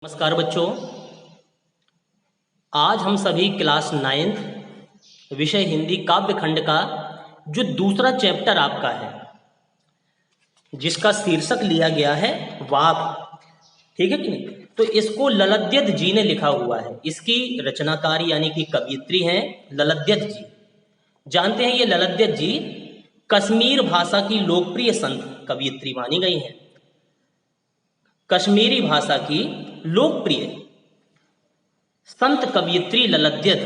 नमस्कार बच्चों। आज हम सभी क्लास 9th विषय हिंदी काव्य खंड का जो दूसरा चैप्टर आपका है, जिसका शीर्षक लिया गया है वाक। ठीक है कि नहीं? तो इसको ललद्यत जी ने लिखा हुआ है। इसकी रचनाकार यानी कि कवयित्री हैं ललद्यत जी। जानते हैं ये ललद्यत जी कश्मीर भाषा की लोकप्रिय संत कवयित्री मानी गई हैं। कश्मीरी भाषा की लोकप्रिय संत कवयित्री ललद्यत,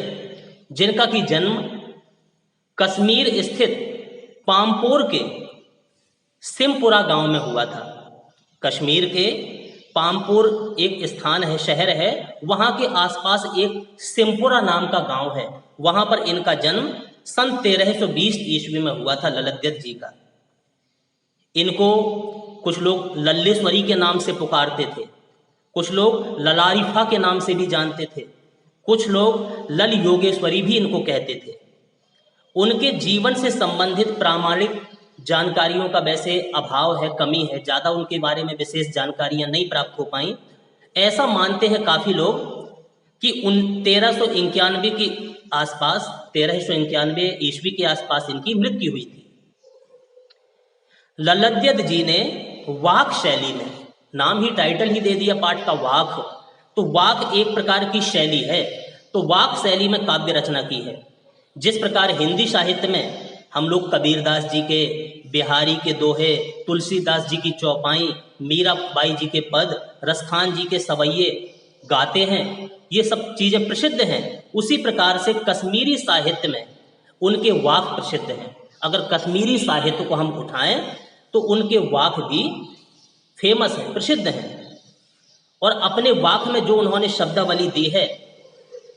जिनका की जन्म कश्मीर स्थित पामपोर के सिमपुरा गांव में हुआ था। कश्मीर के पामपुर एक स्थान है, शहर है, वहां के आसपास एक सिमपुरा नाम का गांव है। वहां पर इनका जन्म सन 1320 ईस्वी में हुआ था ललद्यत जी का। इनको कुछ लोग लल्लेश्वरी के नाम से पुकारते थे, कुछ लोग ललारिफा के नाम से भी जानते थे, कुछ लोग लल योगेश्वरी भी इनको कहते थे। उनके जीवन से संबंधित प्रामाणिक जानकारियों का वैसे अभाव है, कमी है, ज़्यादा उनके बारे में विशेष जानकारियां नहीं प्राप्त हो पाई। ऐसा मानते हैं काफ़ी लोग कि 1391 के आसपास, 1391 ईस्वी के आसपास इनकी मृत्यु हुई थी। ललद्यत जी ने वाक शैली में, नाम ही टाइटल ही दे दिया पाठ का वाक, तो वाक एक प्रकार की शैली है, तो वाक शैली में काव्य रचना की है। जिस प्रकार हिंदी साहित्य में हम लोग कबीरदास जी के बिहारी के दोहे, तुलसीदास जी की चौपाई, मीराबाई जी के पद, रसखान जी के सवैये गाते हैं, ये सब चीज़ें प्रसिद्ध हैं। उसी प्रकार से कश्मीरी साहित्य में उनके वाक प्रसिद्ध हैं। अगर कश्मीरी साहित्य को हम उठाएं तो उनके वाक भी फेमस हैं, प्रसिद्ध हैं। और अपने वाक में जो उन्होंने शब्दावली दी है,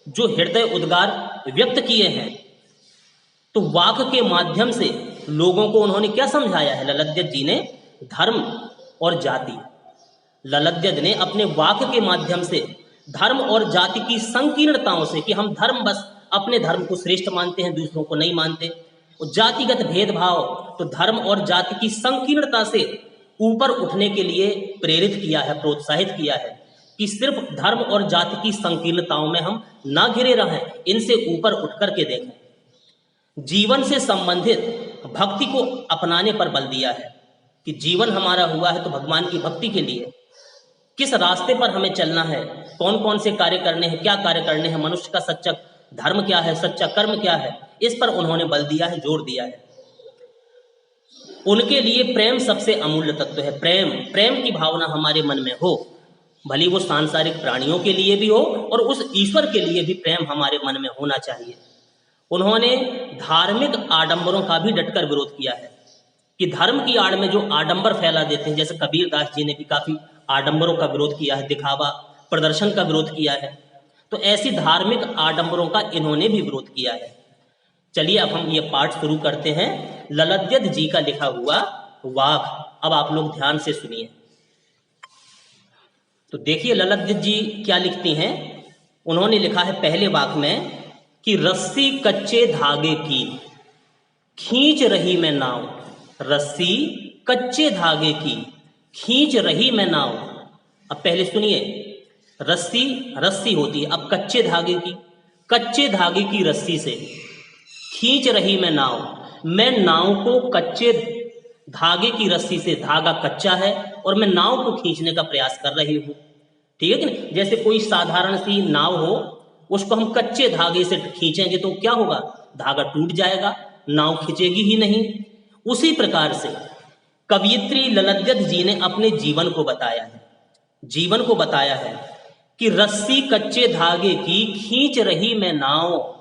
जो हृदय उद्गार व्यक्त किए हैं, तो वाक के माध्यम से लोगों को उन्होंने क्या समझाया है ललद्यत जी ने? धर्म और जाति। ललद्यत ने अपने वाक के माध्यम से धर्म और जाति की संकीर्णताओं से, कि हम धर्म बस अपने धर्म को श्रेष्ठ मानते हैं, दूसरों को नहीं मानते, और जातिगत भेदभाव, तो धर्म और जाति की संकीर्णता से ऊपर उठने के लिए प्रेरित किया है, प्रोत्साहित किया है कि सिर्फ धर्म और जाति की संकीर्णताओं में हम ना घिरे रहें, इनसे ऊपर उठ करके देखें। जीवन से संबंधित भक्ति को अपनाने पर बल दिया है कि जीवन हमारा हुआ है तो भगवान की भक्ति के लिए, किस रास्ते पर हमें चलना है, कौन कौन से कार्य करने हैं, क्या कार्य करने हैं, मनुष्य का सच्चा धर्म क्या है, सच्चा कर्म क्या है, इस पर उन्होंने बल दिया है, जोर दिया है। उनके लिए प्रेम सबसे अमूल्य तत्व है। प्रेम की भावना हमारे मन में हो, भली वो सांसारिक प्राणियों के लिए भी हो और उस ईश्वर के लिए भी प्रेम हमारे मन में होना चाहिए। उन्होंने धार्मिक आडंबरों का भी डटकर विरोध किया है कि धर्म की आड़ में जो आडंबर फैला देते हैं, जैसे कबीरदास जी ने भी काफी आडंबरों का विरोध किया है, दिखावा प्रदर्शन का विरोध किया है, तो ऐसी धार्मिक आडंबरों का इन्होंने भी विरोध किया है। चलिए अब हम ये पाठ शुरू करते हैं, ललद्यत जी का लिखा हुआ वाक। अब आप लोग ध्यान से सुनिए। तो देखिए ललद्यत जी क्या लिखती हैं। उन्होंने लिखा है पहले वाक में कि रस्सी कच्चे धागे की खींच रही मैं नाव, रस्सी कच्चे धागे की खींच रही मैं नाव। अब पहले सुनिए, रस्सी रस्सी होती है, अब कच्चे धागे की, कच्चे धागे की रस्सी से खींच रही मैं नाव। मैं नाव को कच्चे धागे की रस्सी से, धागा कच्चा है और मैं नाव को खींचने का प्रयास कर रही हूँ। ठीक है कि नहीं? जैसे कोई साधारण सी नाव हो, उसको हम कच्चे धागे से खींचेंगे तो क्या होगा? धागा टूट जाएगा, नाव खींचेगी ही नहीं। उसी प्रकार से कवयित्री ललद्यत जी ने अपने जीवन को बताया है, जीवन को बताया है कि रस्सी कच्चे धागे की खींच रही मैं नाव।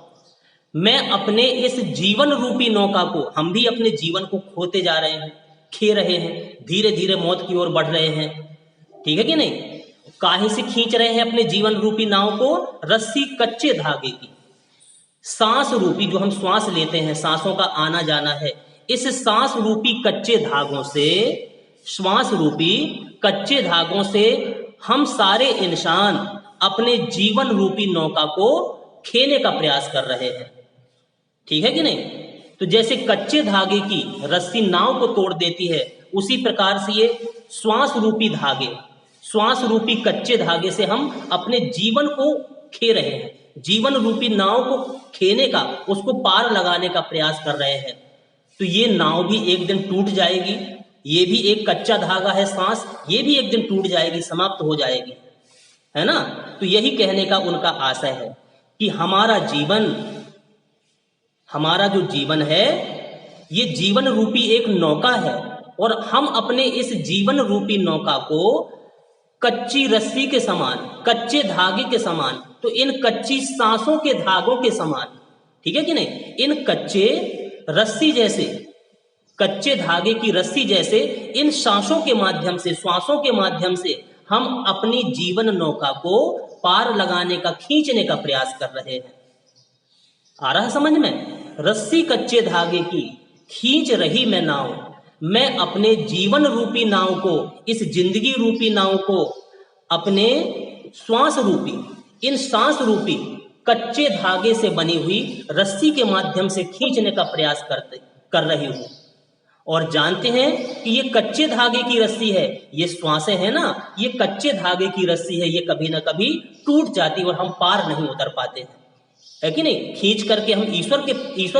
मैं अपने इस जीवन रूपी नौका को, हम भी अपने जीवन को खोते जा रहे हैं, खे रहे हैं, धीरे धीरे मौत की ओर बढ़ रहे हैं। ठीक है कि नहीं? काहे से खींच रहे हैं अपने जीवन रूपी नाव को? रस्सी कच्चे धागे की, सांस रूपी, जो हम श्वास लेते हैं, सांसों का आना जाना है, इस सांस रूपी कच्चे धागों से, श्वास रूपी कच्चे धागों से हम सारे इंसान अपने जीवन रूपी नौका को खेने का प्रयास कर रहे हैं। ठीक है कि नहीं? तो जैसे कच्चे धागे की रस्सी नाव को तोड़ देती है, उसी प्रकार से ये श्वास रूपी धागे, श्वास रूपी कच्चे धागे से हम अपने जीवन को खे रहे हैं, जीवन रूपी नाव को खेने का, उसको पार लगाने का प्रयास कर रहे हैं। तो ये नाव भी एक दिन टूट जाएगी, ये भी एक कच्चा धागा है सांस, ये भी एक दिन टूट जाएगी, समाप्त हो जाएगी, है ना। तो यही कहने का उनका आशय है कि हमारा जो जीवन है ये जीवन रूपी एक नौका है, और हम अपने इस जीवन रूपी नौका को कच्ची रस्सी के समान, कच्चे धागे के समान, तो इन कच्ची सांसों के धागों के समान, ठीक है कि नहीं, इन कच्चे रस्सी जैसे, कच्चे धागे की रस्सी जैसे इन सांसों के माध्यम से, श्वासों के माध्यम से हम अपनी जीवन नौका को पार लगाने का, खींचने का प्रयास कर रहे हैं। आ रहा है समझ में? रस्सी कच्चे धागे की खींच रही मैं नाव, मैं अपने जीवन रूपी नाव को, इस जिंदगी रूपी नाव को अपने श्वास रूपी, इन सांस रूपी कच्चे धागे से बनी हुई रस्सी के माध्यम से खींचने का प्रयास कर रही हूं। और जानते हैं कि ये कच्चे धागे की रस्सी है, ये श्वासें है ना, ये कच्चे धागे की रस्सी है, ये कभी ना कभी टूट जाती और हम पार नहीं उतर पाते हैं, है कि नहीं। खींच करके हम ईश्वर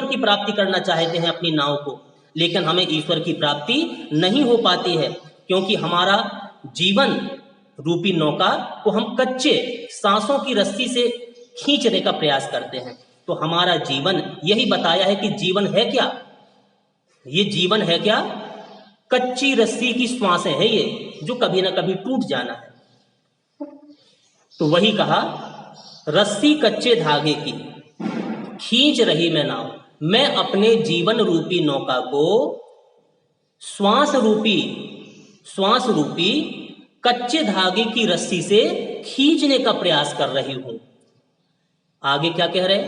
की प्राप्ति करना चाहते हैं अपनी नाव को, लेकिन हमें ईश्वर की प्राप्ति नहीं हो पाती है, क्योंकि हमारा जीवन रूपी नौका को हम कच्चे सांसों की रस्सी से खींचने का प्रयास करते हैं। तो हमारा जीवन, यही बताया है कि जीवन है क्या, ये जीवन है क्या, कच्ची रस्सी की श्वासें है ये, जो कभी ना कभी टूट जाना है। तो वही कहा, रस्सी कच्चे धागे की खींच रही मैं नाव, मैं अपने जीवन रूपी नौका को श्वास रूपी कच्चे धागे की रस्सी से खींचने का प्रयास कर रही हूं। आगे क्या कह रहे,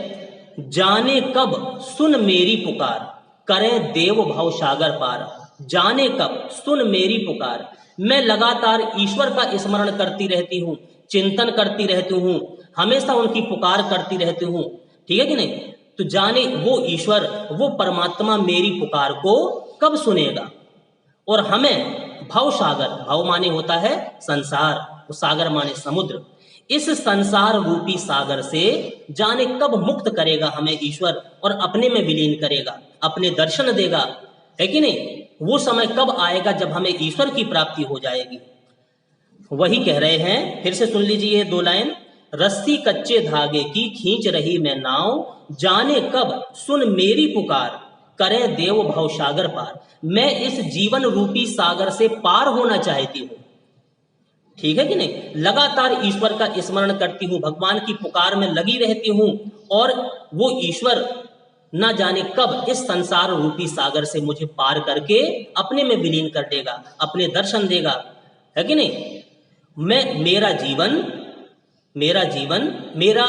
जाने कब सुन मेरी पुकार, करें देव भव सागर पार। जाने कब सुन मेरी पुकार, मैं लगातार ईश्वर का स्मरण करती रहती हूँ, चिंतन करती रहती हूँ, हमेशा उनकी पुकार करती रहती हूँ, ठीक है कि नहीं। तो जाने वो ईश्वर, वो परमात्मा मेरी पुकार को कब सुनेगा, और हमें भव सागर, भव माने होता है संसार, वो सागर माने समुद्र, इस संसार रूपी सागर से जाने कब मुक्त करेगा हमें ईश्वर, और अपने में विलीन करेगा, अपने दर्शन देगा, है कि नहीं। वो समय कब आएगा जब हमें ईश्वर की प्राप्ति हो जाएगी। वही कह रहे हैं, फिर से सुन लीजिए 2 लाइन, रस्सी कच्चे धागे की खींच रही मैं नाव, जाने कब सुन मेरी पुकार, करें देव भव सागर पार। मैं इस जीवन रूपी सागर से पार होना चाहती हूँ, ठीक है कि नहीं। लगातार ईश्वर का स्मरण करती हूँ, भगवान की पुकार में लगी रहती हूँ, और वो ईश्वर न जाने कब इस संसार रूपी सागर से मुझे पार करके अपने में विलीन कर देगा, अपने दर्शन देगा, है कि नहीं। मेरा जीवन मेरा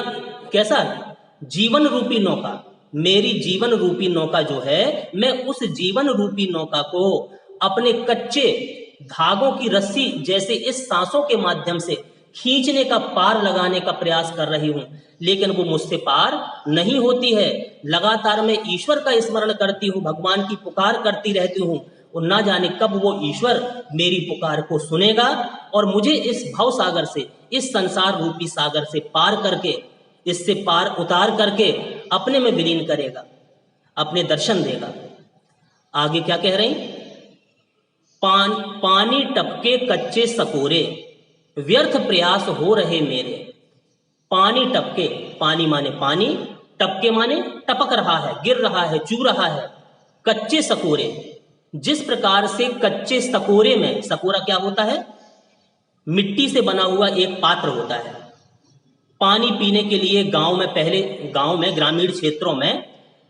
कैसा जीवन रूपी नौका, मेरी जीवन रूपी नौका जो है, मैं उस जीवन रूपी नौका को अपने कच्चे धागों की रस्सी जैसे इस सांसों के माध्यम से खींचने का, पार लगाने का प्रयास कर रही हूँ, लेकिन वो मुझसे पार नहीं होती है। लगातार मैं ईश्वर का स्मरण करती हूँ, भगवान की पुकार करती रहती हूँ, और ना जाने कब वो ईश्वर मेरी पुकार को सुनेगा और मुझे इस भव सागर से, इस संसार रूपी सागर से पार करके, इससे पार उतार करके अपने में विलीन करेगा, अपने दर्शन देगा। आगे क्या कह रहे हैं, पानी टपके कच्चे सकोरे, व्यर्थ प्रयास हो रहे मेरे। पानी टपके, पानी माने पानी, टपके माने टपक रहा है, गिर रहा है, चू रहा है। कच्चे सकोरे, जिस प्रकार से कच्चे सकोरे में, सकोरा क्या होता है, मिट्टी से बना हुआ एक पात्र होता है। पानी पीने के लिए गांव में, पहले गांव में, ग्रामीण क्षेत्रों में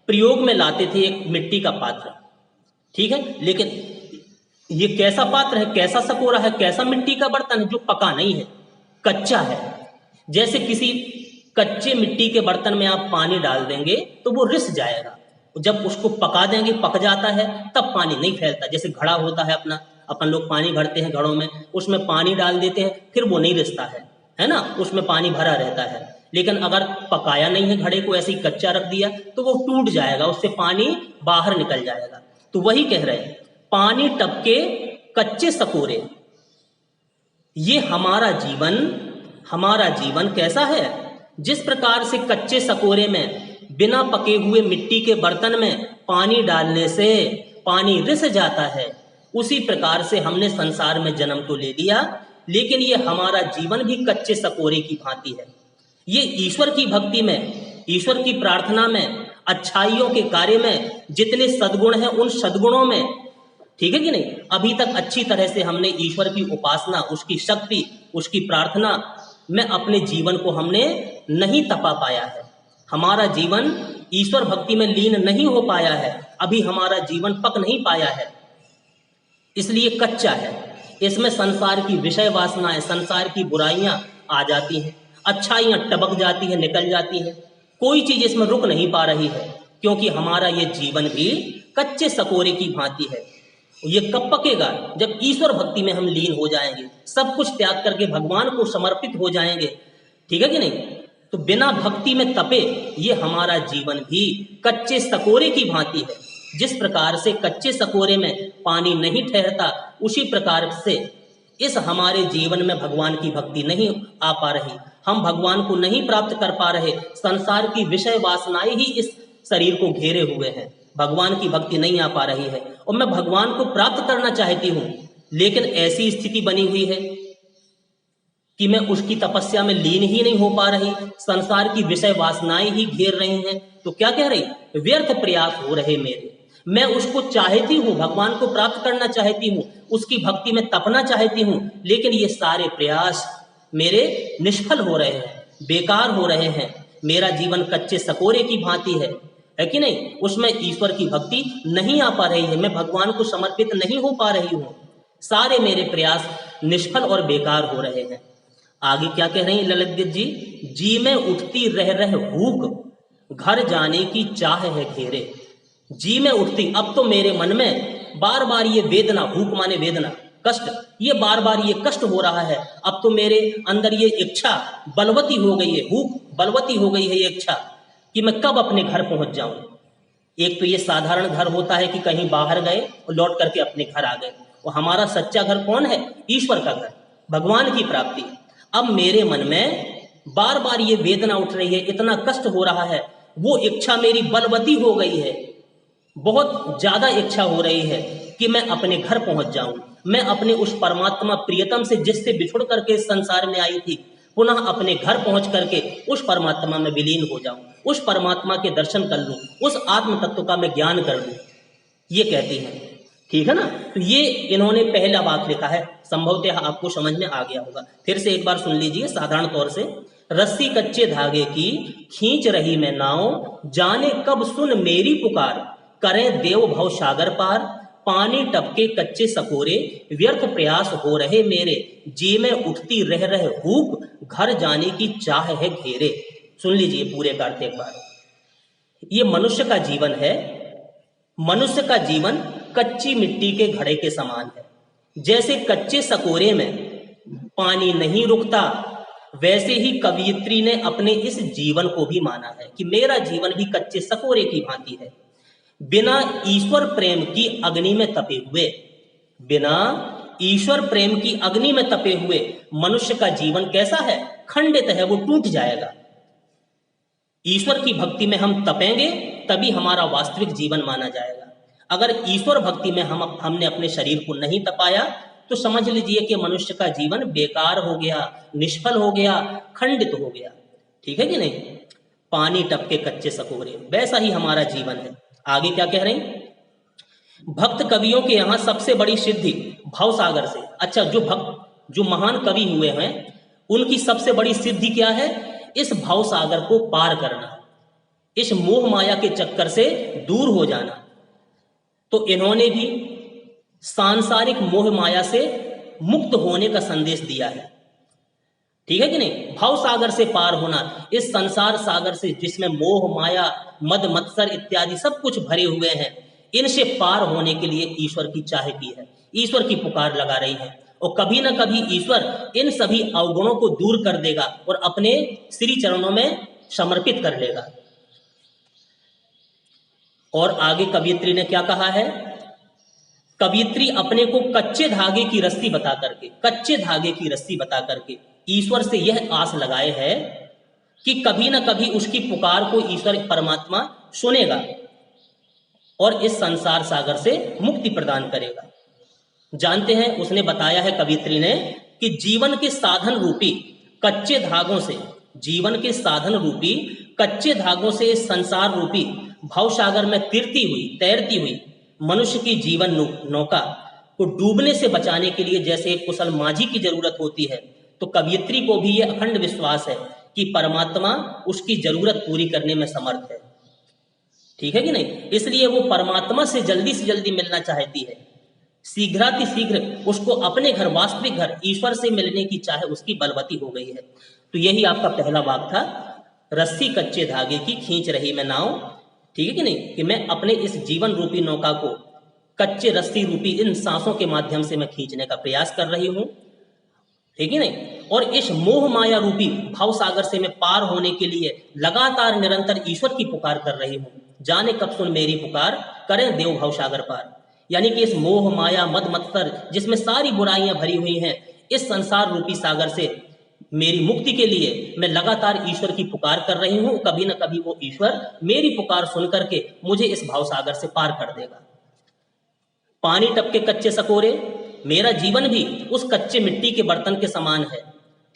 प्रयोग में लाते थे एक मिट्टी का पात्र, ठीक है। लेकिन ये कैसा पात्र है, कैसा सकोरा है, कैसा मिट्टी का बर्तन है, जो पका नहीं है, कच्चा है। जैसे किसी कच्चे मिट्टी के बर्तन में आप पानी डाल देंगे तो वो रिस जाएगा, जब उसको पका देंगे, पक जाता है, तब पानी नहीं फैलता। जैसे घड़ा होता है अपना, अपन लोग पानी भरते हैं घड़ों में, उसमें पानी डाल देते हैं, फिर वो नहीं रिसता है ना, उसमें पानी भरा रहता है। लेकिन अगर पकाया नहीं है घड़े को, ऐसे ही कच्चा रख दिया तो वो टूट जाएगा, उससे पानी बाहर निकल जाएगा। तो वही कह रहे हैं, पानी टपके कच्चे सकोरे, ये हमारा जीवन कैसा है? जिस प्रकार से कच्चे सकोरे में बिना पके हुए मिट्टी के बर्तन में पानी डालने से पानी रिस जाता है, उसी प्रकार से हमने संसार में जन्म तो ले लिया, लेकिन ये हमारा जीवन भी कच्चे सकोरे की भांति है। ये ईश्वर की भक्ति में, ईश्वर की प्रार्थना में, अच्छाइयों के कार्य में जितने सद्गुण हैं, उन सद्गुणों में, ठीक है कि नहीं, अभी तक अच्छी तरह से हमने ईश्वर की उपासना, उसकी शक्ति, उसकी प्रार्थना में अपने जीवन को हमने नहीं तपा पाया है। हमारा जीवन ईश्वर भक्ति में लीन नहीं हो पाया है, अभी हमारा जीवन पक नहीं पाया है, इसलिए कच्चा है। इसमें संसार की विषय वासनाएं, संसार की बुराइयां आ जाती हैं, अच्छाइयां टपक जाती हैं, निकल जाती हैं, कोई चीज इसमें रुक नहीं पा रही है, क्योंकि हमारा ये जीवन भी कच्चे सकोरे की भांति है। ये कब पकेगा? जब ईश्वर भक्ति में हम लीन हो जाएंगे, सब कुछ त्याग करके भगवान को समर्पित हो जाएंगे, ठीक है कि नहीं। तो बिना भक्ति में तपे ये हमारा जीवन भी कच्चे सकोरे की भांति है। जिस प्रकार से कच्चे सकोरे में पानी नहीं ठहरता, उसी प्रकार से इस हमारे जीवन में भगवान की भक्ति नहीं आ पा रही, हम भगवान को नहीं प्राप्त कर पा रहे, संसार की विषय वासनाएं ही इस शरीर को घेरे हुए हैं, भगवान की भक्ति नहीं आ पा रही है। और मैं भगवान को प्राप्त करना चाहती हूँ, लेकिन ऐसी स्थिति बनी हुई है कि मैं उसकी तपस्या में लीन ही नहीं हो पा रही, संसार की विषय वासनाएं ही घेर रही हैं। तो क्या कह रही? व्यर्थ प्रयास हो रहे मेरे। मैं उसको चाहती हूँ, भगवान को प्राप्त करना चाहती हूँ, उसकी भक्ति में तपना चाहती हूँ, लेकिन ये सारे प्रयास मेरे निष्फल हो रहे हैं, बेकार हो रहे हैं। मेरा जीवन कच्चे सकोरे की भांति है कि नहीं? उसमें ईश्वर की भक्ति नहीं आ पा रही है, मैं भगवान को समर्पित नहीं हो पा रही हूँ, सारे मेरे प्रयास निष्फल और बेकार हो रहे हैं। आगे क्या कह रही हैं ललित जी? जी में उठती रह रह भूख, घर जाने की चाह है घेरे। जी में उठती, अब तो मेरे मन में बार बार ये वेदना, भूख माने वेदना, कष्ट, ये बार बार ये कष्ट हो रहा है। अब तो मेरे अंदर ये इच्छा बलवती हो गई है, भूख बलवती हो गई है ये इच्छा कि मैं कब अपने घर पहुंच जाऊं। एक तो ये साधारण घर होता है कि कहीं बाहर गए और लौट करके अपने घर आ गए, और हमारा सच्चा घर कौन है? ईश्वर का घर, भगवान की प्राप्ति। अब मेरे मन में बार बार ये वेदना उठ रही है, इतना कष्ट हो रहा है, वो इच्छा मेरी बलवती हो गई है, बहुत ज्यादा इच्छा हो रही है कि मैं अपने घर पहुंच जाऊं, मैं अपने उस परमात्मा प्रियतम से, जिससे बिछुड़ करके इस संसार में आई थी, पुनः अपने घर पहुंच करके उस परमात्मा में विलीन हो जाऊं, उस परमात्मा के दर्शन कर लूं, उस आत्म तत्व का मैं ज्ञान कर लूं, ये कहती है, ठीक है ना। तो ये इन्होंने पहला वाक्य लिखा है, संभवतः आपको समझ में आ गया होगा। फिर से एक बार सुन लीजिए साधारण तौर से। रस्सी कच्चे धागे की खींच रही मैं नाव, जाने कब सुन मेरी पुकार, करें देव भव सागर पार, पानी टपके कच्चे सकोरे, व्यर्थ प्रयास हो रहे मेरे, जी में उठती रह रहे भूख, घर जाने की चाह है घेरे। सुन लीजिए पूरे का अर्थ एक बार। ये मनुष्य का जीवन है, मनुष्य का जीवन कच्ची मिट्टी के घड़े के समान है। जैसे कच्चे सकोरे में पानी नहीं रुकता, वैसे ही कवयित्री ने अपने इस जीवन को भी माना है कि मेरा जीवन भी कच्चे सकोरे की भांति है। बिना ईश्वर प्रेम की अग्नि में तपे हुए, बिना ईश्वर प्रेम की अग्नि में तपे हुए मनुष्य का जीवन कैसा है? खंडित है, वो टूट जाएगा। ईश्वर की भक्ति में हम तपेंगे तभी हमारा वास्तविक जीवन माना जाएगा। अगर ईश्वर भक्ति में हमने अपने शरीर को नहीं तपाया, तो समझ लीजिए कि मनुष्य का जीवन बेकार हो गया, निष्फल हो गया, खंडित हो गया, ठीक है कि नहीं? पानी टपके कच्चे सकोरे, वैसा ही हमारा जीवन है। आगे क्या कह रहे हैं? भक्त कवियों के यहाँ सबसे बड़ी सिद्धि भाव सागर से। अच्छा, जो महान कवि हुए हैं, उनकी सबसे बड़ी सिद्धि क्या है? इस भाव सागर को पार करना, इस मोह माया के चक्कर से दूर हो जाना। तो इन्होंने भी सांसारिक मोह माया से मुक्त होने का संदेश दिया है, ठीक है कि नहीं? भाव सागर से पार होना, इस संसार सागर से जिसमें मोह माया मद मत्सर इत्यादि सब कुछ भरे हुए हैं, इनसे पार होने के लिए ईश्वर की चाह की है, ईश्वर की पुकार लगा रही है। और कभी ना कभी ईश्वर इन सभी अवगुणों को दूर कर देगा और अपने श्री चरणों में समर्पित कर लेगा। और आगे कवयित्री ने क्या कहा है? कवियत्री अपने को कच्चे धागे की रस्सी बता करके ईश्वर से यह आस लगाए है कि कभी ना कभी उसकी पुकार को ईश्वर परमात्मा सुनेगा और इस संसार सागर से मुक्ति प्रदान करेगा। जानते हैं, उसने बताया है कवियत्री ने कि जीवन के साधन रूपी कच्चे धागों से इस संसार रूपी भवसागर में तैरती हुई मनुष्य की जीवन नौका को डूबने से बचाने के लिए जैसे एक कुशल माझी की जरूरत होती है, तो कवियत्री को भी यह अखंड विश्वास है कि परमात्मा उसकी जरूरत पूरी करने में समर्थ है। ठीक है कि नहीं? इसलिए वो परमात्मा से जल्दी मिलना चाहती है। शीघ्र उसको अपने घर, वास्तविक घर ईश्वर से मिलने की चाह उसकी बलवती हो गई है। तो यही आपका पहला वाक था, रस्सी कच्चे धागे की खींच रही मैं नाव। ठीक है कि नहीं? कि मैं अपने इस जीवन रूपी नौका को कच्चे रस्सी रूपी इन सांसों के माध्यम से मैं खींचने का प्रयास कर रही हूं। ठीक है नहीं? और इस मोह माया रूपी भाव सागर से मैं पार होने के लिए लगातार निरंतर ईश्वर की पुकार कर रही हूं। जाने कब सुन मेरी पुकार, करें देव भाव सागर पार। यानी कि इस मोह माया मद मत्सर जिसमें सारी बुराइयां भरी हुई हैं, इस संसार रूपी सागर से मेरी मुक्ति के लिए मैं लगातार ईश्वर की पुकार कर रही हूं। कभी ना कभी वो ईश्वर मेरी पुकार सुन करके मुझे इस भाव सागर से पार कर देगा। पानी टपके कच्चे सकोरे, मेरा जीवन भी उस कच्चे मिट्टी के बर्तन के समान है।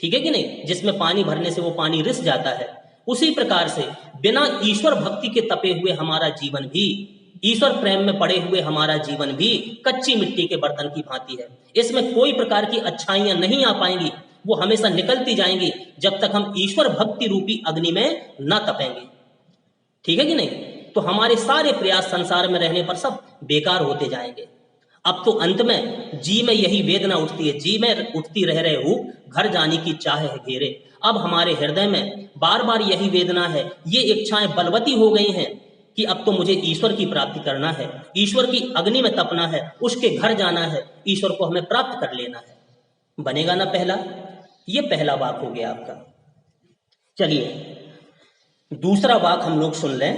ठीक है कि नहीं? जिसमें पानी भरने से वो पानी रिस जाता है। उसी प्रकार से बिना ईश्वर भक्ति के तपे हुए हमारा जीवन भी, ईश्वर प्रेम में पड़े हुए हमारा जीवन भी कच्ची मिट्टी के बर्तन की भांति है। इसमें कोई प्रकार की अच्छाइयां नहीं आ पाएंगी, वो हमेशा निकलती जाएंगी जब तक हम ईश्वर भक्ति रूपी अग्नि में न तपेंगे। ठीक है कि नहीं? तो हमारे सारे प्रयास संसार में रहने पर सब बेकार होते जाएंगे। अब तो अंत में जी में यही वेदना उठती है, जी में उठती रह रहे हूँ, घर जाने की चाह है घेरे। अब हमारे हृदय में बार बार यही वेदना है, ये इच्छाएं बलवती हो गई हैं कि अब तो मुझे ईश्वर की प्राप्ति करना है, ईश्वर की अग्नि में तपना है, उसके घर जाना है, ईश्वर को हमें प्राप्त कर लेना है। बनेगा ना पहला? ये पहला वाक हो गया आपका। चलिए दूसरा वाक हम लोग सुन लें,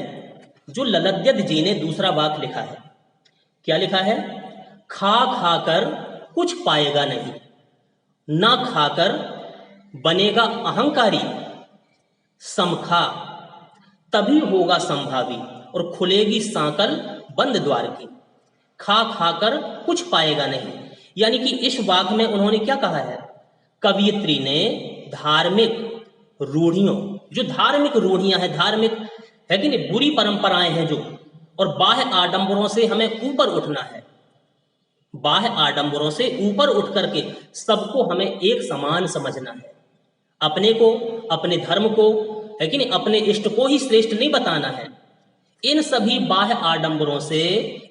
जो ललद्यद जी ने दूसरा वाक लिखा है। क्या लिखा है? खा खाकर कुछ पाएगा नहीं, ना खाकर बनेगा अहंकारी, समखा तभी होगा संभावी और खुलेगी सांकल बंद द्वार की। खा खाकर कुछ पाएगा नहीं, यानी कि इस वाक में उन्होंने क्या कहा है? कवियत्री ने धार्मिक रूढ़ियों, जो धार्मिक रूढ़ियां हैं, धार्मिक है कि नहीं, बुरी परंपराएं हैं जो, और बाह्य आडंबरों से हमें ऊपर उठना है। बाह्य आडंबरों से ऊपर उठ करके सबको हमें एक समान समझना है। अपने को, अपने धर्म को, है कि नहीं, अपने इष्ट को ही श्रेष्ठ नहीं बताना है। इन सभी बाह्य आडंबरों से,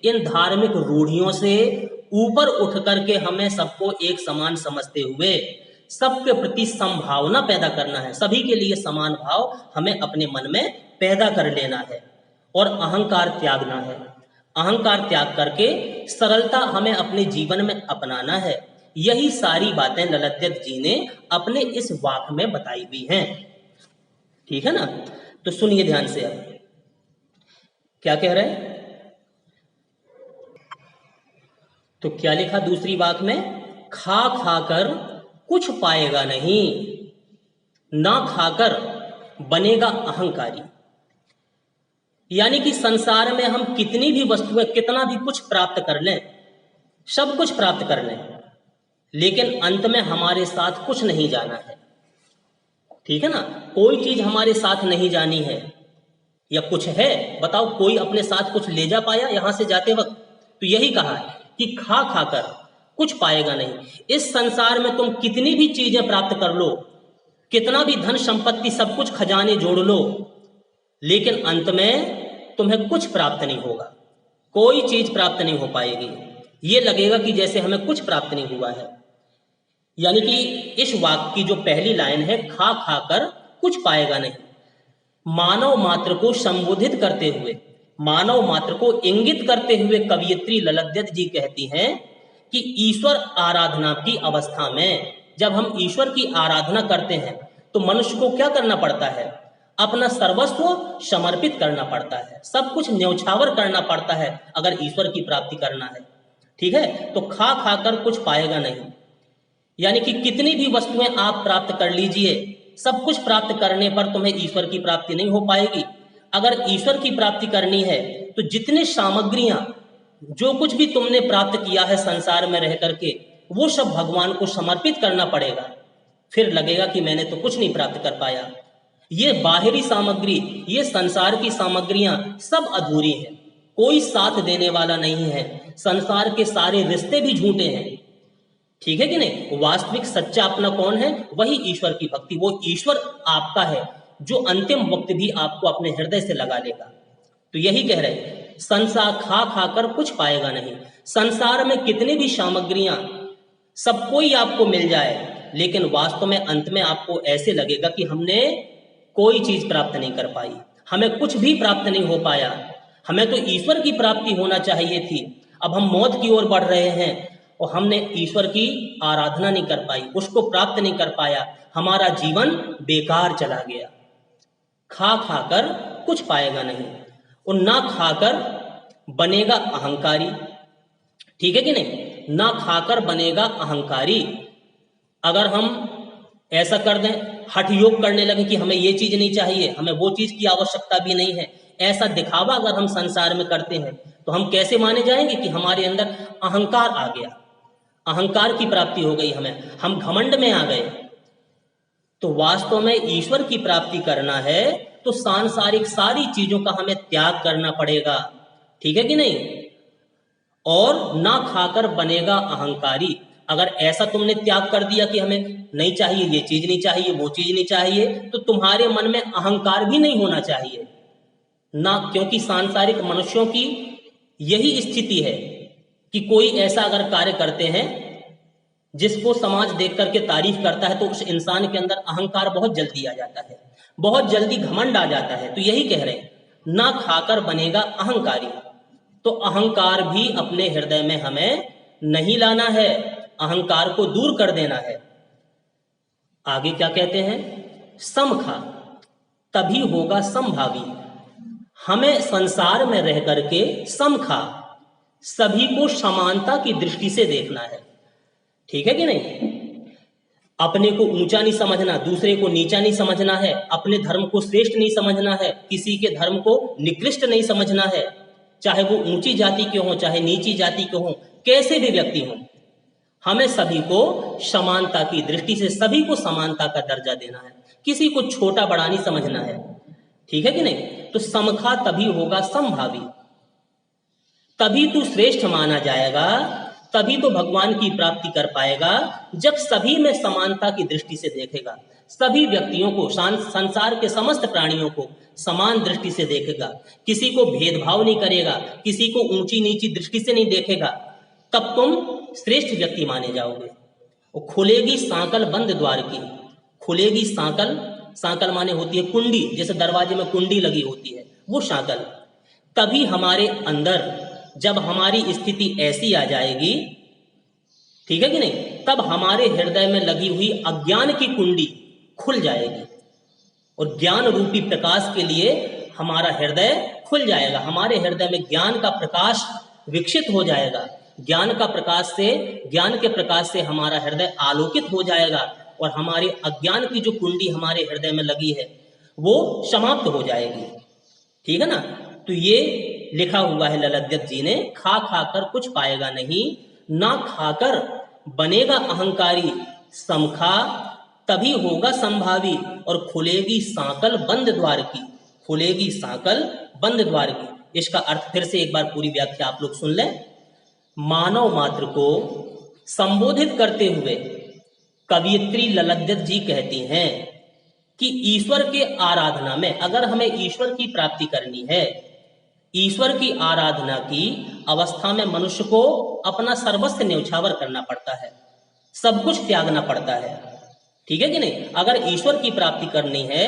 इन धार्मिक रूढ़ियों से ऊपर उठ करके हमें सबको एक समान समझते हुए सबके प्रति संभावना पैदा करना है। सभी के लिए समान भाव हमें अपने मन में पैदा कर लेना है और अहंकार त्यागना है। अहंकार त्याग करके सरलता हमें अपने जीवन में अपनाना है। यही सारी बातें ललद्यद जी ने अपने इस वाक में बताई हुई हैं। ठीक है ना? तो सुनिए ध्यान से। अब क्या कह रहे हैं? तो क्या लिखा दूसरी वाक में? खा खाकर कुछ पाएगा नहीं, ना खाकर बनेगा अहंकारी। यानी कि संसार में हम कितनी भी वस्तुएं, कितना भी कुछ प्राप्त कर लें, सब कुछ प्राप्त कर लें, लेकिन अंत में हमारे साथ कुछ नहीं जाना है। ठीक है ना? कोई चीज हमारे साथ नहीं जानी है। या कुछ है? बताओ, कोई अपने साथ कुछ ले जा पाया यहां से जाते वक्त? तो यही कहा है कि खा खाकर कुछ पाएगा नहीं। इस संसार में तुम कितनी भी चीजें प्राप्त कर लो, कितना भी धन संपत्ति, सब कुछ खजाने जोड़ लो, लेकिन अंत में तुम्हें कुछ प्राप्त नहीं होगा। कोई चीज प्राप्त नहीं हो पाएगी। ये लगेगा कि जैसे हमें कुछ प्राप्त नहीं हुआ है। यानी कि इस वाक्य की जो पहली लाइन है, खा खाकर कुछ पाएगा नहीं, मानव मात्र को संबोधित करते हुए, मानव मात्र को इंगित करते हुए कवियत्री ललद्यद जी कहती हैं कि ईश्वर आराधना की अवस्था में जब हम ईश्वर की आराधना करते हैं तो मनुष्य को क्या करना पड़ता है? अपना सर्वस्व समर्पित करना पड़ता है, सब कुछ न्यौछावर करना पड़ता है अगर ईश्वर की प्राप्ति करना है। ठीक है, तो खा खाकर कुछ पाएगा नहीं, यानी कि कितनी भी वस्तुएं आप प्राप्त कर लीजिए, सब कुछ प्राप्त करने पर तुम्हें ईश्वर की प्राप्ति नहीं हो पाएगी। अगर ईश्वर की प्राप्ति करनी है तो जितने सामग्रियां, जो कुछ भी तुमने प्राप्त किया है संसार में रह करके, वो सब भगवान को समर्पित करना पड़ेगा। फिर लगेगा कि मैंने तो कुछ नहीं प्राप्त कर पाया। ये बाहरी सामग्री, ये संसार की सामग्रियां सब अधूरी हैं, कोई साथ देने वाला नहीं है। संसार के सारे रिश्ते भी झूठे हैं, ठीक है कि नहीं। वास्तविक सच्चा अपना कौन है? वही ईश्वर की भक्ति। वो ईश्वर आपका है जो अंतिम वक्त भी आपको अपने हृदय से लगा लेगा। तो यही कह रहे हैं, संसार खा खाकर कुछ पाएगा नहीं। संसार में कितनी भी सामग्रियां, सब कोई आपको मिल जाए, लेकिन वास्तव में अंत में आपको ऐसे लगेगा कि हमने कोई चीज प्राप्त नहीं कर पाई, हमें कुछ भी प्राप्त नहीं हो पाया। हमें तो ईश्वर की प्राप्ति होना चाहिए थी। अब हम मौत की ओर बढ़ रहे हैं और हमने ईश्वर की आराधना नहीं कर पाई, उसको प्राप्त नहीं कर पाया, हमारा जीवन बेकार चला गया। खा खाकर कुछ पाएगा नहीं, और ना खाकर बनेगा अहंकारी, ठीक है कि नहीं। ना खाकर बनेगा अहंकारी। अगर हम ऐसा कर दें, हठ योग करने लगे कि हमें ये चीज नहीं चाहिए, हमें वो चीज की आवश्यकता भी नहीं है, ऐसा दिखावा अगर हम संसार में करते हैं, तो हम कैसे माने जाएंगे कि हमारे अंदर अहंकार आ गया, अहंकार की प्राप्ति हो गई हमें, हम घमंड में आ गए। तो वास्तव में ईश्वर की प्राप्ति करना है तो सांसारिक सारी चीजों का हमें त्याग करना पड़ेगा, ठीक है कि नहीं। और ना खाकर बनेगा अहंकारी। अगर ऐसा तुमने त्याग कर दिया कि हमें नहीं चाहिए, ये चीज नहीं चाहिए, वो चीज नहीं चाहिए, तो तुम्हारे मन में अहंकार भी नहीं होना चाहिए ना, क्योंकि सांसारिक मनुष्यों की यही स्थिति है कि कोई ऐसा अगर कार्य करते हैं जिसको समाज देख करके तारीफ करता है, तो उस इंसान के अंदर अहंकार बहुत जल्दी आ जाता है, बहुत जल्दी घमंड आ जाता है। तो यही कह रहे हैं, ना खाकर बनेगा अहंकारी। तो अहंकार भी अपने हृदय में हमें नहीं लाना है, अहंकार को दूर कर देना है। आगे क्या कहते हैं, सम खा तभी होगा समभावी। हमें संसार में रह करके सम खा, सभी को समानता की दृष्टि से देखना है, ठीक है कि नहीं। अपने को ऊंचा नहीं समझना, दूसरे को नीचा नहीं समझना है, अपने धर्म को श्रेष्ठ नहीं समझना है, किसी के धर्म को निकृष्ट नहीं समझना है, चाहे वो ऊंची जाति के हों चाहे नीची जाति के हों, कैसे भी व्यक्ति हों, हमें सभी को समानता की दृष्टि से सभी को समानता का दर्जा देना है, किसी को छोटा बड़ा नहीं समझना है, ठीक है कि नहीं। तो समखा तभी होगा समभावी, तभी तू श्रेष्ठ माना जाएगा, तभी तो भगवान की प्राप्ति कर पाएगा जब सभी में समानता की दृष्टि से देखेगा, सभी व्यक्तियों को, संसार के समस्त प्राणियों को समान दृष्टि से देखेगा, किसी को भेदभाव नहीं करेगा, किसी को ऊंची नीची दृष्टि से नहीं देखेगा, तब तुम श्रेष्ठ व्यक्ति माने जाओगे। और खुलेगी सांकल बंद द्वार की, खुलेगी सांकल, सांकल माने होती है कुंडी, जैसे दरवाजे में कुंडी लगी होती है, वो सांकल। तभी हमारे अंदर जब हमारी स्थिति ऐसी आ जाएगी, ठीक है कि नहीं, तब हमारे हृदय में लगी हुई अज्ञान की कुंडी खुल जाएगी और ज्ञान रूपी प्रकाश के लिए हमारा हृदय खुल जाएगा, हमारे हृदय में ज्ञान का प्रकाश विकसित हो जाएगा, ज्ञान का प्रकाश से, ज्ञान के प्रकाश से हमारा हृदय आलोकित हो जाएगा और हमारे अज्ञान की जो कुंडी हमारे हृदय में लगी है वो समाप्त हो जाएगी, ठीक है ना। तो ये लिखा हुआ है ललद्यत जी ने, खा खाकर कुछ पाएगा नहीं, ना खाकर बनेगा अहंकारी, समखा तभी होगा संभावी, और खुलेगी सांकल बंद द्वार की, खुलेगी सांकल बंद द्वार की। इसका अर्थ फिर से एक बार पूरी व्याख्या आप लोग सुन लें। मानव मात्र को संबोधित करते हुए कवियत्री ललद्यत जी कहती हैं कि ईश्वर के आराधना में, अगर हमें ईश्वर की प्राप्ति करनी है, ईश्वर की आराधना की अवस्था में मनुष्य को अपना सर्वस्व न्यौछावर करना पड़ता है, सब कुछ त्यागना पड़ता है, ठीक है कि नहीं। अगर ईश्वर की प्राप्ति करनी है,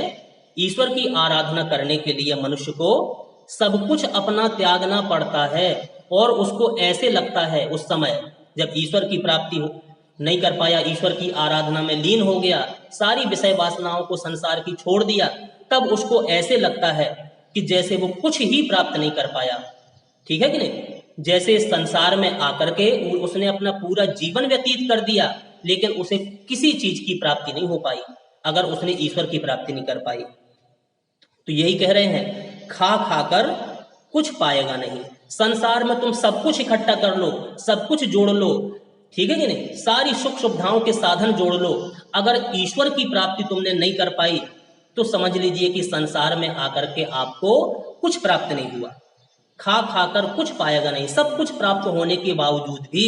ईश्वर की आराधना करने के लिए मनुष्य को सब कुछ अपना त्यागना पड़ता है, और उसको ऐसे लगता है उस समय जब ईश्वर की प्राप्ति नहीं कर पाया, ईश्वर की आराधना में लीन हो गया, सारी विषय वासनाओं को संसार की छोड़ दिया, तब उसको ऐसे लगता है कि जैसे वो कुछ ही प्राप्त नहीं कर पाया, ठीक है कि नहीं। जैसे इस संसार में आकर के उसने अपना पूरा जीवन व्यतीत कर दिया, लेकिन उसे किसी चीज की प्राप्ति नहीं हो पाई अगर उसने ईश्वर की प्राप्ति नहीं कर पाई। तो यही कह रहे हैं, खा खाकर कुछ पाएगा नहीं। संसार में तुम सब कुछ इकट्ठा कर लो, सब कुछ जोड़ लो, ठीक है कि नहीं, सारी सुख सुविधाओं के साधन जोड़ लो, अगर ईश्वर की प्राप्ति तुमने नहीं कर पाई तो समझ लीजिए कि संसार में आकर के आपको कुछ प्राप्त नहीं हुआ। खा खाकर कुछ पाएगा नहीं। सब कुछ प्राप्त होने के बावजूद भी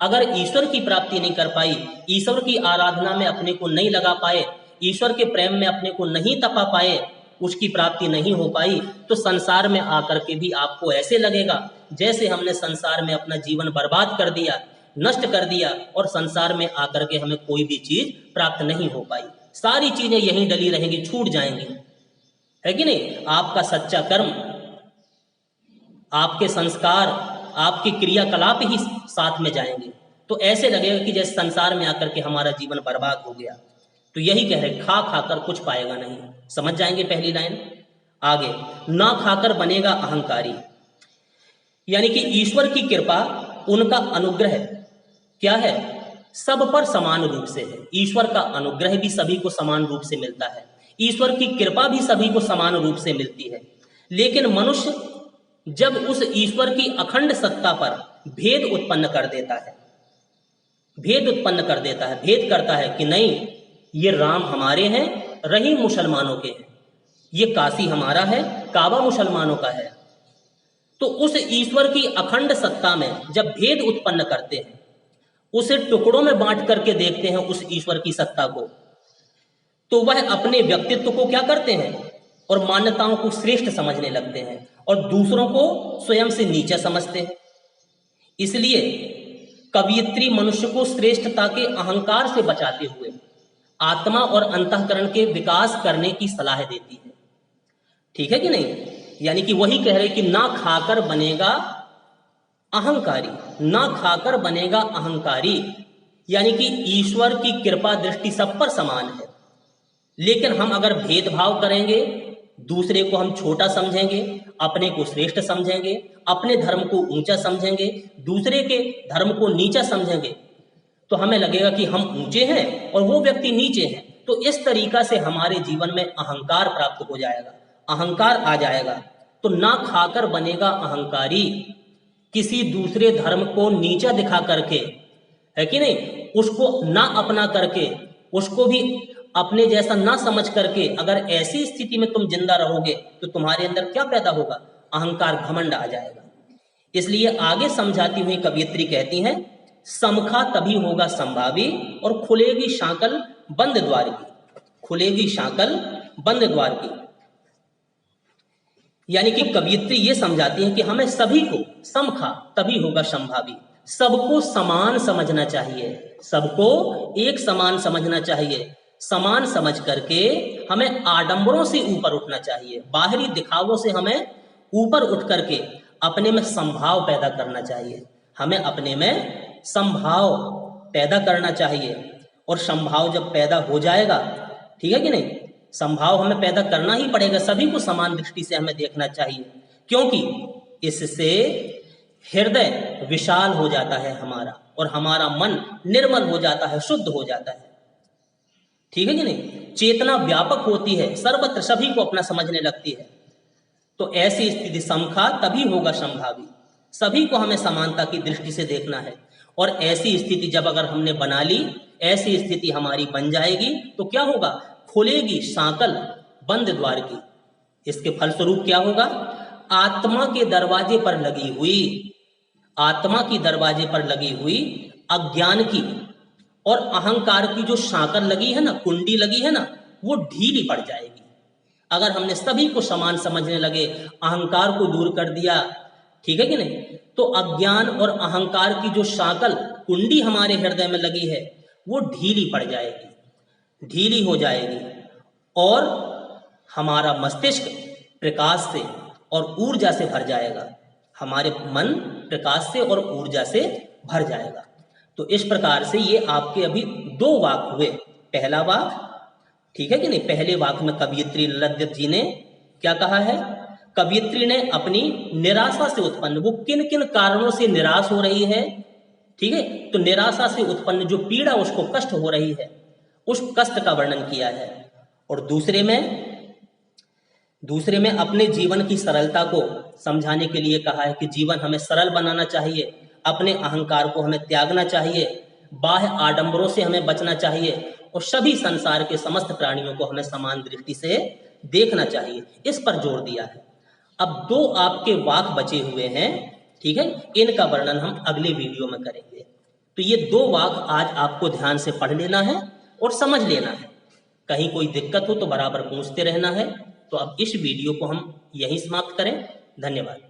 अगर ईश्वर की प्राप्ति नहीं कर पाई, ईश्वर की आराधना में अपने को नहीं लगा पाए, ईश्वर के प्रेम में अपने को नहीं तपा पाए, उसकी प्राप्ति नहीं हो पाई, तो संसार में आकर के भी आपको ऐसे लगेगा जैसे हमने संसार में अपना जीवन बर्बाद कर दिया, नष्ट कर दिया, और संसार में आकर के हमें कोई भी चीज प्राप्त नहीं हो पाई। सारी चीजें यहीं डली रहेंगी, छूट जाएंगी, है कि नहीं। आपका सच्चा कर्म, आपके संस्कार, आपके क्रियाकलाप ही साथ में जाएंगे, तो ऐसे लगेगा कि जैसे संसार में आकर के हमारा जीवन बर्बाद हो गया। तो यही कह रहे, खा खाकर कुछ पाएगा नहीं। समझ जाएंगे पहली लाइन। आगे, ना खाकर बनेगा अहंकारी, यानी कि ईश्वर की कृपा, उनका अनुग्रह क्या है, सब पर समान रूप से है। ईश्वर का अनुग्रह भी सभी को समान रूप से मिलता है, ईश्वर की कृपा भी सभी को समान रूप से मिलती है। लेकिन मनुष्य जब उस ईश्वर की अखंड सत्ता पर भेद उत्पन्न कर देता है, भेद उत्पन्न कर देता है, भेद करता है कि नहीं, ये राम हमारे हैं, रहीम मुसलमानों के हैं, ये काशी हमारा है, काबा मुसलमानों का है, तो उस ईश्वर की अखंड सत्ता में जब भेद उत्पन्न करते हैं, उसे टुकड़ों में बांट करके देखते हैं उस ईश्वर की सत्ता को, तो वह अपने व्यक्तित्व को क्या करते हैं और मान्यताओं को श्रेष्ठ समझने लगते हैं और दूसरों को स्वयं से नीचा समझते हैं। इसलिए कवियत्री मनुष्य को श्रेष्ठता के अहंकार से बचाते हुए आत्मा और अंतःकरण के विकास करने की सलाह देती है, ठीक है कि नहीं। यानी कि वही कह रहे कि ना खाकर बनेगा अहंकारी, ना खाकर बनेगा अहंकारी, यानी कि ईश्वर की कृपा दृष्टि सब पर समान है, लेकिन हम अगर भेदभाव करेंगे, दूसरे को हम छोटा समझेंगे, अपने को श्रेष्ठ समझेंगे, अपने धर्म को ऊंचा समझेंगे, दूसरे के धर्म को नीचा समझेंगे, तो हमें लगेगा कि हम ऊंचे हैं और वो व्यक्ति नीचे हैं। तो इस तरीका से हमारे जीवन में अहंकार प्राप्त हो जाएगा, अहंकार आ जाएगा। तो ना खाकर बनेगा अहंकारी, किसी दूसरे धर्म को नीचा दिखा करके, है कि नहीं, उसको ना अपना करके, उसको भी अपने जैसा ना समझ करके अगर ऐसी स्थिति में तुम जिंदा रहोगे तो तुम्हारे अंदर क्या पैदा होगा, अहंकार, घमंड आ जाएगा। इसलिए आगे समझाती हुई कवियत्री कहती हैं, समखा तभी होगा संभावी और खुलेगी शाकल बंद द्वार की, खुलेगी शाकल बंद द्वार की। यानी कि कवियत्री ये समझाती है कि हमें सभी को समखा तभी होगा संभावी, सबको समान समझना चाहिए, सबको एक समान समझना चाहिए। समान समझ करके हमें आडंबरों से ऊपर उठना चाहिए, बाहरी दिखावों से हमें ऊपर उठ करके अपने में संभाव पैदा करना चाहिए, हमें अपने में संभाव पैदा करना चाहिए। और संभाव जब पैदा हो जाएगा, ठीक है कि नहीं, संभाव हमें पैदा करना ही पड़ेगा, सभी को समान दृष्टि से हमें देखना चाहिए, क्योंकि इससे हृदय विशाल हो जाता है हमारा, और हमारा मन निर्मल हो जाता है, शुद्ध हो जाता है, ठीक है कि नहीं। चेतना व्यापक होती है, सर्वत्र सभी को अपना समझने लगती है। तो ऐसी स्थिति, समखा तभी होगा संभावी, सभी को हमें समानता की दृष्टि से देखना है। और ऐसी स्थिति जब अगर हमने बना ली, ऐसी स्थिति हमारी बन जाएगी, तो क्या होगा, खुलेगी साकल बंद द्वार की। इसके फलस्वरूप क्या होगा, आत्मा के दरवाजे पर लगी हुई, आत्मा की दरवाजे पर लगी हुई अज्ञान की और अहंकार की जो साकल लगी है ना, कुंडी लगी है ना, वो ढीली पड़ जाएगी। अगर हमने सभी को समान समझने लगे, अहंकार को दूर कर दिया, ठीक है कि नहीं, तो अज्ञान और अहंकार की जो साकल कुंडी हमारे हृदय में लगी है वो ढीली पड़ जाएगी, ढीली हो जाएगी, और हमारा मस्तिष्क प्रकाश से और ऊर्जा से भर जाएगा, हमारे मन प्रकाश से और ऊर्जा से भर जाएगा। तो इस प्रकार से ये आपके अभी दो वाक हुए। पहला वाक, ठीक है कि नहीं, पहले वाक में कवियत्री ललित जी ने क्या कहा है, कवियत्री ने अपनी निराशा से उत्पन्न, वो किन किन कारणों से निराश हो रही है, ठीक है, तो निराशा से उत्पन्न जो पीड़ा उसको कष्ट हो रही है, उस कष्ट का वर्णन किया है। और दूसरे में अपने जीवन की सरलता को समझाने के लिए कहा है कि जीवन हमें सरल बनाना चाहिए, अपने अहंकार को हमें त्यागना चाहिए, बाह्य आडंबरों से हमें बचना चाहिए और सभी संसार के समस्त प्राणियों को हमें समान दृष्टि से देखना चाहिए, इस पर जोर दिया है। अब 2 आपके वाक बचे हुए हैं, ठीक है, इनका वर्णन हम अगले वीडियो में करेंगे। तो ये 2 वाक आज आपको ध्यान से पढ़ लेना है और समझ लेना है। कहीं कोई दिक्कत हो तो बराबर पूछते रहना है। तो अब इस वीडियो को हम यहीं समाप्त करें। धन्यवाद।